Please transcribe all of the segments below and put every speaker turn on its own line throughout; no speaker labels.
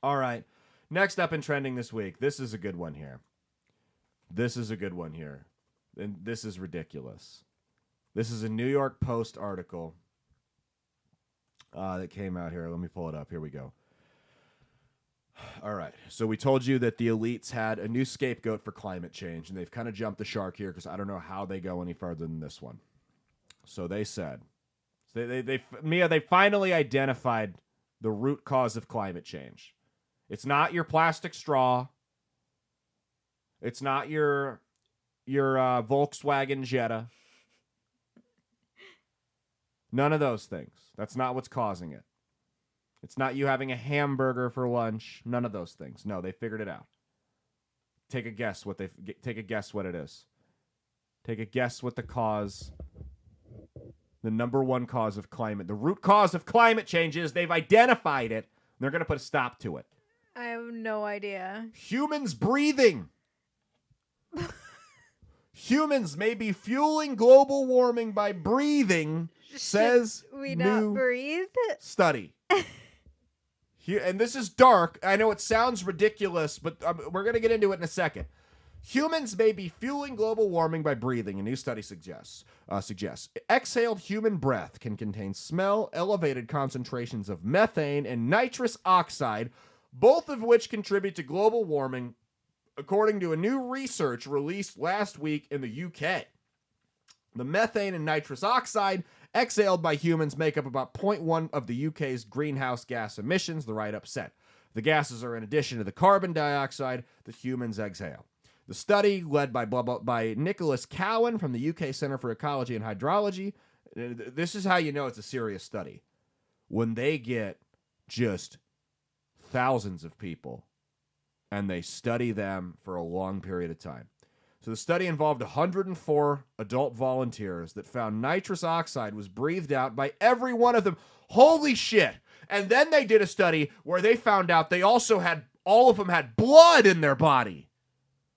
All right. Next up in trending this week. This is a good one here. And this is ridiculous. This is a New York Post article that came out here. Let me pull it up. Here we go. All right. So we told you that the elites had a new scapegoat for climate change, and they've kind of jumped the shark here because I don't know how they go any further than this one. So they said, Mia, they finally identified the root cause of climate change. It's not your plastic straw. It's not your Volkswagen Jetta. None of those things. That's not what's causing it. It's not you having a hamburger for lunch. None of those things. No, they figured it out. Take a guess what it is. Take a guess what the number one cause of the root cause of climate change is. They've identified it. And they're going to put a stop to it.
I have no idea.
Humans breathing. Humans may be fueling global warming by breathing, says
we not breathe?
Study. And this is dark. I know it sounds ridiculous, but we're going to get into it in a second. Humans may be fueling global warming by breathing, a new study suggests. Exhaled human breath can contain smell, elevated concentrations of methane, and nitrous oxide, both of which contribute to global warming, according to a new research released last week in the UK. The methane and nitrous oxide exhaled by humans make up about 0.1 of the UK's greenhouse gas emissions, the write-up said. The gases are in addition to the carbon dioxide that humans exhale. The study, led by Nicholas Cowan from the UK Centre for Ecology and Hydrology, this is how you know it's a serious study. When they get just thousands of people and they study them for a long period of time. So the study involved 104 adult volunteers that found nitrous oxide was breathed out by every one of them. Holy shit. And then they did a study where they found out all of them had blood in their body.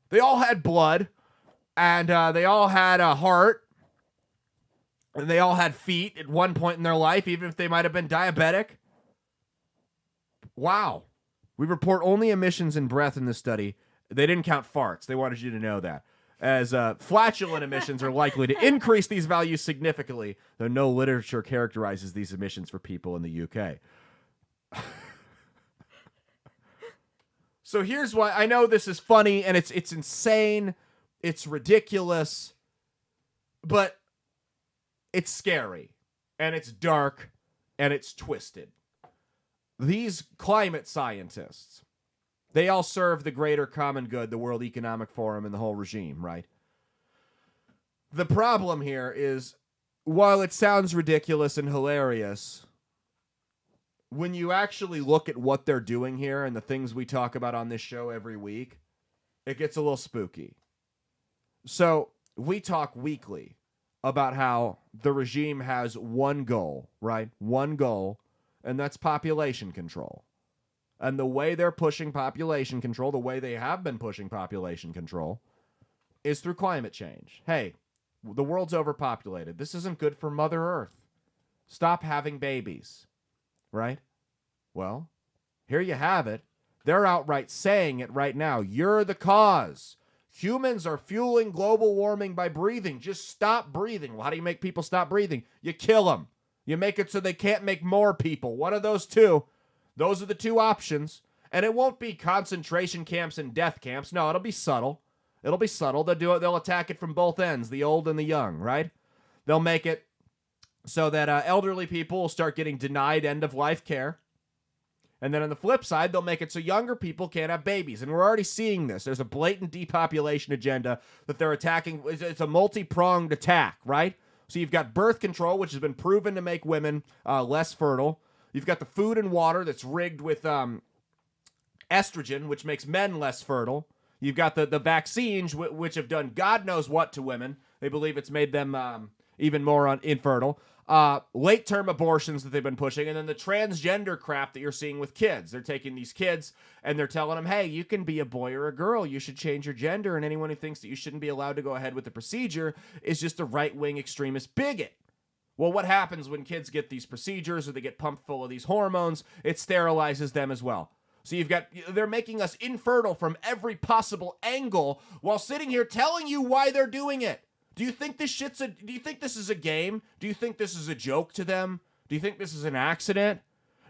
They all had blood, and they all had a heart, and they all had feet at one point in their life, even if they might have been diabetic. Wow. We report only emissions in breath in this study. They didn't count farts. They wanted you to know that. As flatulent emissions are likely to increase these values significantly, though no literature characterizes these emissions for people in the UK. So here's why. I know this is funny, and it's insane, it's ridiculous, but it's scary, and it's dark, and it's twisted. These climate scientists, they all serve the greater common good, the World Economic Forum, and the whole regime, right? The problem here is, while it sounds ridiculous and hilarious, when you actually look at what they're doing here and the things we talk about on this show every week, it gets a little spooky. So we talk weekly about how the regime has one goal, right? One goal, and that's population control. And the way they're pushing population control, the way they have been pushing population control, is through climate change. Hey, the world's overpopulated. This isn't good for Mother Earth. Stop having babies. Right? Well, here you have it. They're outright saying it right now. You're the cause. Humans are fueling global warming by breathing. Just stop breathing. Well, how do you make people stop breathing? You kill them. You make it so they can't make more people. One of those two. Those are the two options. And it won't be concentration camps and death camps. No, it'll be subtle. It'll be subtle. They'll attack it from both ends, the old and the young, right? They'll make it so that elderly people will start getting denied end-of-life care. And then on the flip side, they'll make it so younger people can't have babies. And we're already seeing this. There's a blatant depopulation agenda that they're attacking. It's a multi-pronged attack, right? So you've got birth control, which has been proven to make women less fertile. You've got the food and water that's rigged with estrogen, which makes men less fertile. You've got the vaccines, which have done God knows what to women. They believe it's made them even more infertile. Late-term abortions that they've been pushing, and then the transgender crap that you're seeing with kids. They're taking these kids, and they're telling them, hey, you can be a boy or a girl. You should change your gender, and anyone who thinks that you shouldn't be allowed to go ahead with the procedure is just a right-wing extremist bigot. Well, what happens when kids get these procedures or they get pumped full of these hormones? It sterilizes them as well. So they're making us infertile from every possible angle while sitting here telling you why they're doing it. Do you think this is a game? Do you think this is a joke to them? Do you think this is an accident?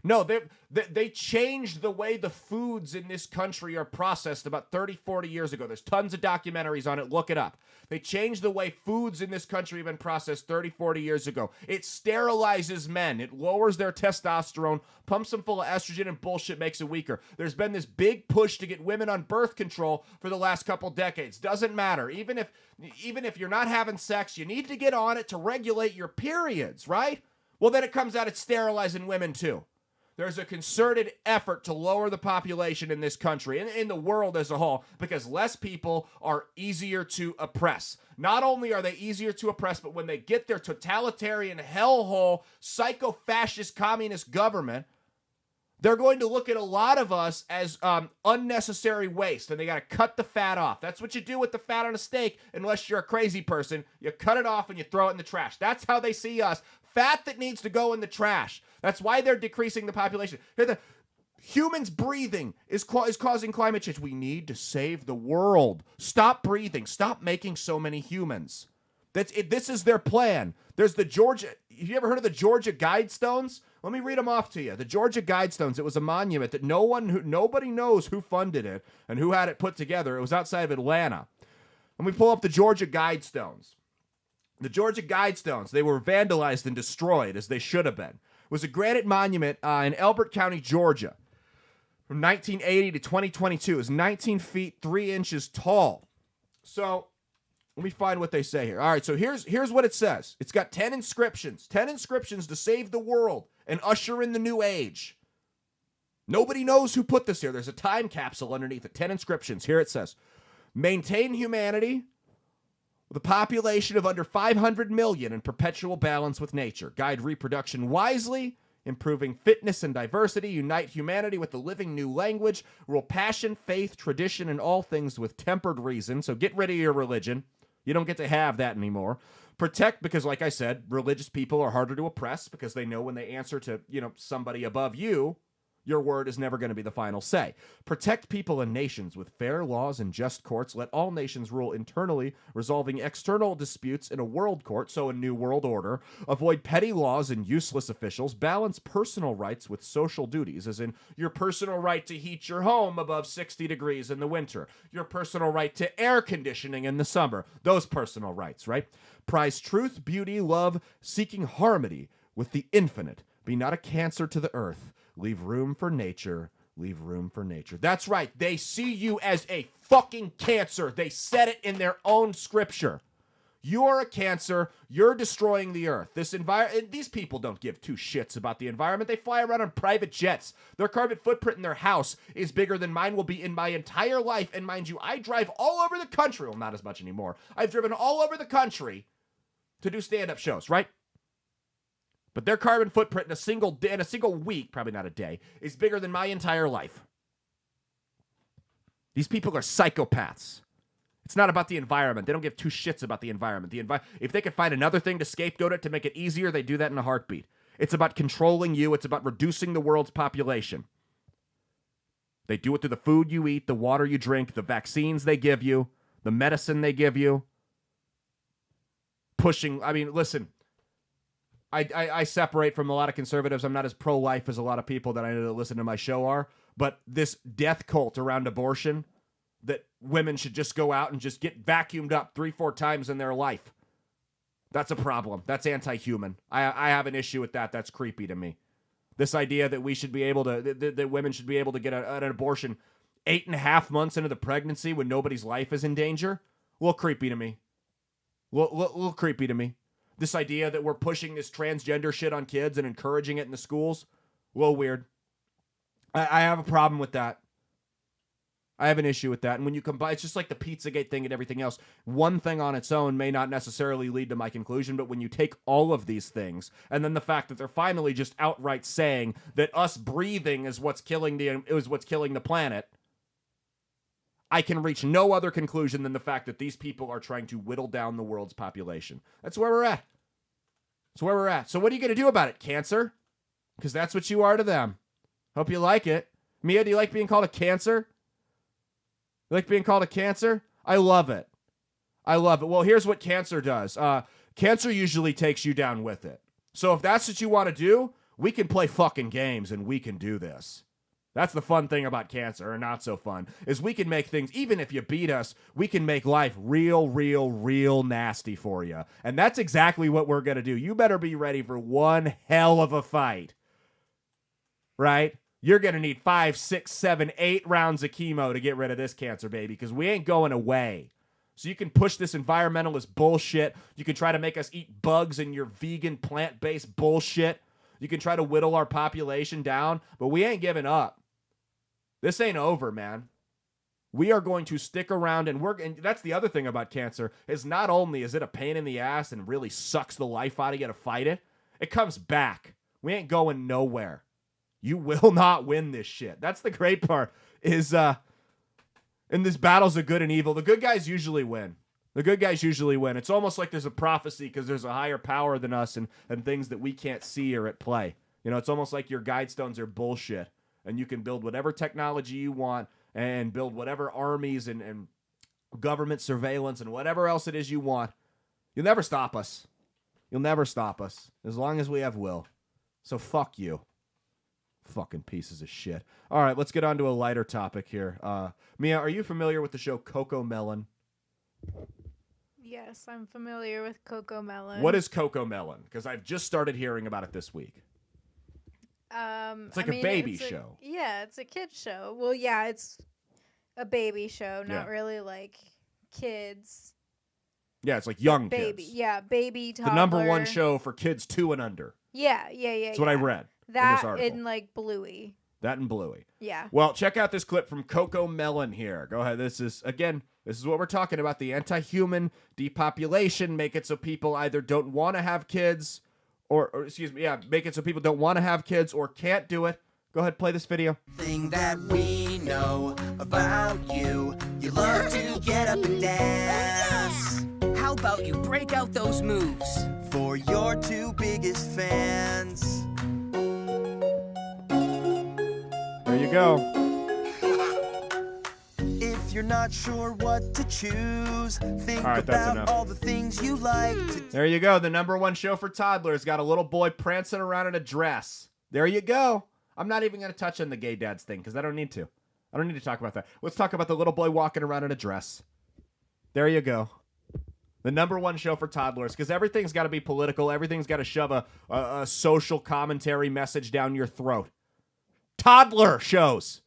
No, they changed the way the foods in this country are processed about 30, 40 years ago. There's tons of documentaries on it. Look it up. They changed the way foods in this country have been processed 30, 40 years ago. It sterilizes men. It lowers their testosterone, pumps them full of estrogen, and bullshit makes it weaker. There's been this big push to get women on birth control for the last couple decades. Doesn't matter. Even if you're not having sex, you need to get on it to regulate your periods, right? Well, then it comes out it's sterilizing women too. There's a concerted effort to lower the population in this country and in the world as a whole because less people are easier to oppress. Not only are they easier to oppress, but when they get their totalitarian hellhole, psycho-fascist communist government, they're going to look at a lot of us as unnecessary waste, and they got to cut the fat off. That's what you do with the fat on a steak, unless you're a crazy person. You cut it off and you throw it in the trash. That's how they see us. Fat that needs to go in the trash. That's why they're decreasing the population. Humans breathing is causing climate change. We need to save the world. Stop breathing. Stop making so many humans. This is their plan. There's the Georgia. Have you ever heard of the Georgia Guidestones? Let me read them off to you. The Georgia Guidestones. It was a monument that nobody knows who funded it and who had it put together. It was outside of Atlanta. Let me pull up the Georgia Guidestones. The Georgia Guidestones, they were vandalized and destroyed, as they should have been. It was a granite monument in Elbert County, Georgia. From 1980 to 2022. It was 19 feet, 3 inches tall. So, let me find what they say here. All right, so here's what it says. It's got 10 inscriptions. 10 inscriptions to save the world and usher in the new age. Nobody knows who put this here. There's a time capsule underneath it. 10 inscriptions. Here it says, maintain humanity with a population of under 500 million in perpetual balance with nature. Guide reproduction wisely, improving fitness and diversity. Unite humanity with the living new language. Rule passion, faith, tradition, and all things with tempered reason. So get rid of your religion. You don't get to have that anymore. Protect, because like I said, religious people are harder to oppress because they know when they answer to, somebody above you, your word is never going to be the final say. Protect people and nations with fair laws and just courts. Let all nations rule internally, resolving external disputes in a world court, so a new world order. Avoid petty laws and useless officials. Balance personal rights with social duties, as in your personal right to heat your home above 60 degrees in the winter. Your personal right to air conditioning in the summer. Those personal rights, right? Prize truth, beauty, love, seeking harmony with the infinite. Be not a cancer to the earth. Leave room for nature. Leave room for nature. That's right. They see you as a fucking cancer. They said it in their own scripture. You're a cancer. You're destroying the earth. These people don't give two shits about the environment. They fly around on private jets. Their carbon footprint in their house is bigger than mine will be in my entire life. And mind you, I drive all over the country. Well, not as much anymore. I've driven all over the country to do stand-up shows, right? But their carbon footprint in a single week, probably not a day, is bigger than my entire life. These people are psychopaths. It's not about the environment. They don't give two shits about the environment. If they could find another thing to scapegoat it to make it easier, they do that in a heartbeat. It's about controlling you. It's about reducing the world's population. They do it through the food you eat, the water you drink, the vaccines they give you, the medicine they give you. Listen, I separate from a lot of conservatives. I'm not as pro-life as a lot of people that I know that listen to my show are. But this death cult around abortion, that women should just go out and just get vacuumed up 3-4 times in their life. That's a problem. That's anti-human. I have an issue with that. That's creepy to me. This idea that we should be able to, that women should be able to get an abortion 8.5 months into the pregnancy when nobody's life is in danger. A little creepy to me. A little creepy to me. This idea that we're pushing this transgender shit on kids and encouraging it in the schools, a little weird. I have a problem with that. I have an issue with that. And when you combine, it's just like the Pizzagate thing and everything else. One thing on its own may not necessarily lead to my conclusion, but when you take all of these things, and then the fact that they're finally just outright saying that us breathing is what's killing the planet, I can reach no other conclusion than the fact that these people are trying to whittle down the world's population. That's where we're at. That's where we're at. So what are you going to do about it, cancer? Because that's what you are to them. Hope you like it. Mia, do you like being called a cancer? You like being called a cancer? I love it. I love it. Well, here's what cancer does. Cancer usually takes you down with it. So if that's what you want to do, we can play fucking games and we can do this. That's the fun thing about cancer, or not so fun, is we can make things, even if you beat us, we can make life real nasty for you. And that's exactly what we're going to do. You better be ready for one hell of a fight. Right? You're going to need 5, 6, 7, 8 rounds of chemo to get rid of this cancer, baby, because we ain't going away. So you can push this environmentalist bullshit. You can try to make us eat bugs in your vegan, plant-based bullshit. You can try to whittle our population down, but we ain't giving up. This ain't over, man. We are going to stick around, and that's the other thing about cancer, is not only is it a pain in the ass and really sucks the life out of you to fight it, it comes back. We ain't going nowhere. You will not win this shit. That's the great part, is in these battles of good and evil, the good guys usually win. The good guys usually win. It's almost like there's a prophecy because there's a higher power than us, and things that we can't see are at play. You know, it's almost like your guide stones are bullshit. And you can build whatever technology you want and build whatever armies and government surveillance and whatever else it is you want. You'll never stop us. You'll never stop us as long as we have will. So fuck you. Fucking pieces of shit. All right, let's get on to a lighter topic here. Mia, are you familiar with the show Coco Melon?
Yes, I'm familiar with Coco Melon.
What is Coco Melon? Because I've just started hearing about it this week. It's like a baby show.
Yeah, it's a kid's show. Well, yeah, it's a baby show, not really like kids.
Yeah, it's like young
baby.
kids.
Yeah, baby, toddler.
The number one show for kids 2 and under.
Yeah.
That's what I read in this article.
And like Bluey.
That and Bluey.
Yeah.
Well, check out this clip from Coco Melon here. Go ahead. This is what we're talking about. The anti-human depopulation. Make it so people either don't want to have kids or make it so people don't want to have kids or can't do it. Go ahead, play this video.
Thing that we know about you, you love to get up and dance. How about you break out those moves for your 2 biggest fans?
There you go.
If you're not sure what to choose, think
All right, that's
about
enough.
all the things you like to do.
There you go. The number one show for toddlers. Got a little boy prancing around in a dress. There you go. I'm not even going to touch on the gay dads thing because I don't need to. I don't need to talk about that. Let's talk about the little boy walking around in a dress. There you go. The number one show for toddlers, because everything's got to be political. Everything's got to shove a social commentary message down your throat. Toddler shows.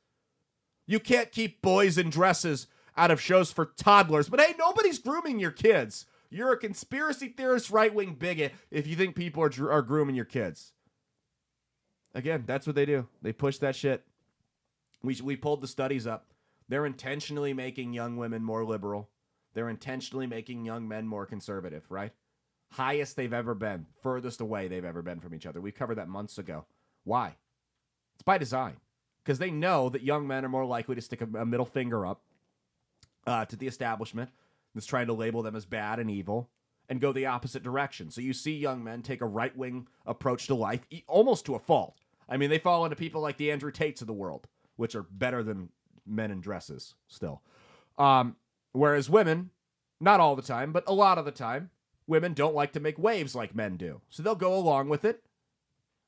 You can't keep boys in dresses out of shows for toddlers. But hey, nobody's grooming your kids. You're a conspiracy theorist, right-wing bigot if you think people are grooming your kids. Again, that's what they do. They push that shit. We pulled the studies up. They're intentionally making young women more liberal. They're intentionally making young men more conservative, right? Highest they've ever been. Furthest away they've ever been from each other. We covered that months ago. Why? It's by design. Because they know that young men are more likely to stick a middle finger up to the establishment that's trying to label them as bad and evil and go the opposite direction. So you see young men take a right-wing approach to life, almost to a fault. I mean, they fall into people like the Andrew Tates of the world, which are better than men in dresses still. Whereas women, not all the time, but a lot of the time, women don't like to make waves like men do. So they'll go along with it.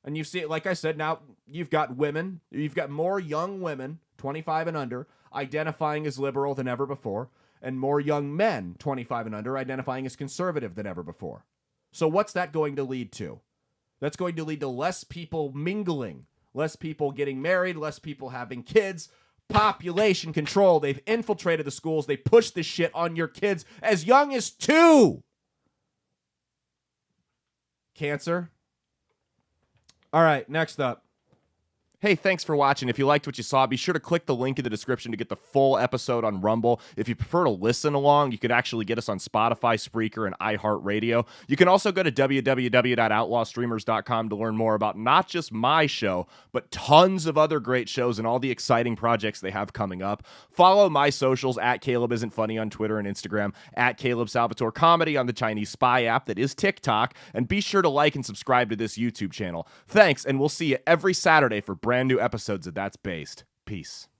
And you see it, like I said, now you've got more young women, 25 and under, identifying as liberal than ever before, and more young men, 25 and under, identifying as conservative than ever before. So what's that going to lead to? That's going to lead to less people mingling, less people getting married, less people having kids, population control. They've infiltrated the schools. They push this shit on your kids as young as 2. Cancer. All right, next up. Hey, thanks for watching. If you liked what you saw, be sure to click the link in the description to get the full episode on Rumble. If you prefer to listen along, you could actually get us on Spotify, Spreaker, and iHeartRadio. You can also go to www.outlawstreamers.com to learn more about not just my show, but tons of other great shows and all the exciting projects they have coming up. Follow my socials at Caleb Isn't Funny on Twitter and Instagram, at Caleb Salvatore Comedy on the Chinese Spy app that is TikTok, and be sure to like and subscribe to this YouTube channel. Thanks, and we'll see you every Saturday for brand new episodes of That's Based. Peace.